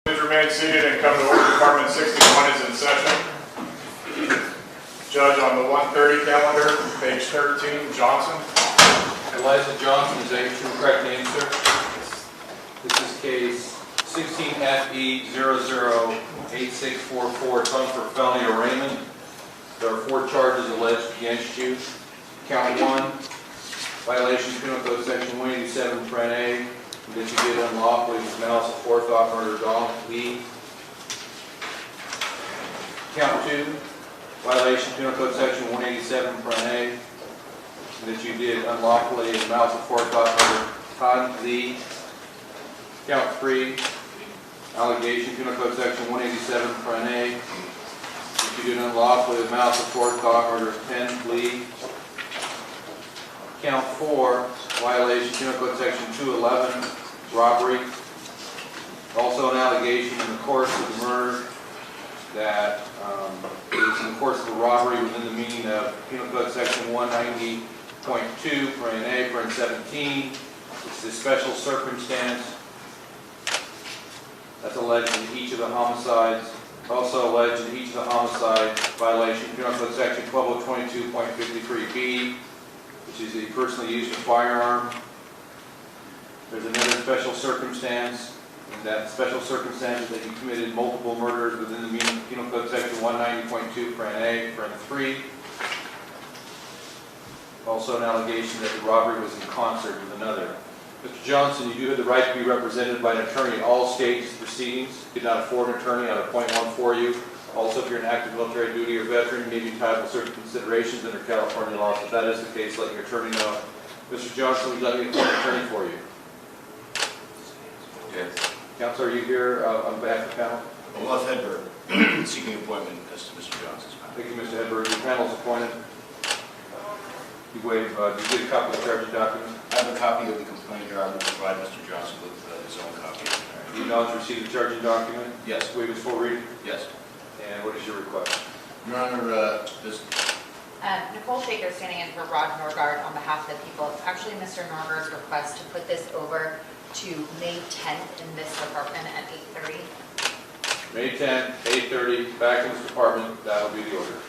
Please remain seated and come to order. Department 61 is in session. Judge on the 1:30 calendar, page 13, Johnson. Elijah Johnson is the correct name, sir. This is case 16FE008644, tongue for felony arraignment. There are 4 charges alleged against you. Count 1, violation of Penal Code Section 187, Paren A, that you did unlawfully with malice aforethought murder Donald Lee. Count 2, violation of Penal Code Section 187, Paren A, that you did unlawfully with malice aforethought murder Thanh Lee. Count 3, allegation Penal Code Section 187, Paren A, that you did unlawfully with malice aforethought murder Thanh Lee. Count 4, violation Penal Code Section 211, robbery. Also an allegation in the course of the murder that it was in the course of a robbery within the meaning of Penal Code Section 190.2, Paren A, Paren 17. It's a special circumstance that's alleged in each of the homicides. Also alleged in each of the homicides, violation Penal Code Section 12022.53b, which is that you personally used a firearm. There's another special circumstance, and that special circumstance is that you committed multiple murders within the meaning of Penal Code Section 190.2, Paren A, Paren 3. Also an allegation that the robbery was in concert with another. Mr. Johnson, you do have the right to be represented by an attorney in all stages of proceedings. If you did not afford an attorney, I'd appoint one for you. Also, if you're an active military duty or veteran, you may be entitled to certain considerations under California law. So if that is the case, let your attorney know. Mr. Johnson, would you like me to appoint an attorney for you? Yes. Counselor, are you here on behalf of the panel? Olaf Hedberg, seeking appointment as to Mr. Johnson's matter. Thank you, Mr. Hedberg. Your panel is appointed. You waive, do you get a copy of the charging document? I have a copy of the complaint here. I will provide Mr. Johnson with his own copy. Do you acknowledge receipt of the charging document? Yes. Waive his full reading? Yes. And what is your request? Your Honor, this... Nicole Shaker standing in for Rod Norgard on behalf of the people. It's actually Mr. Norgard's request to put this over to May 10th in this department at 8:30. May 10th, 8:30, back in this department. That will be the order.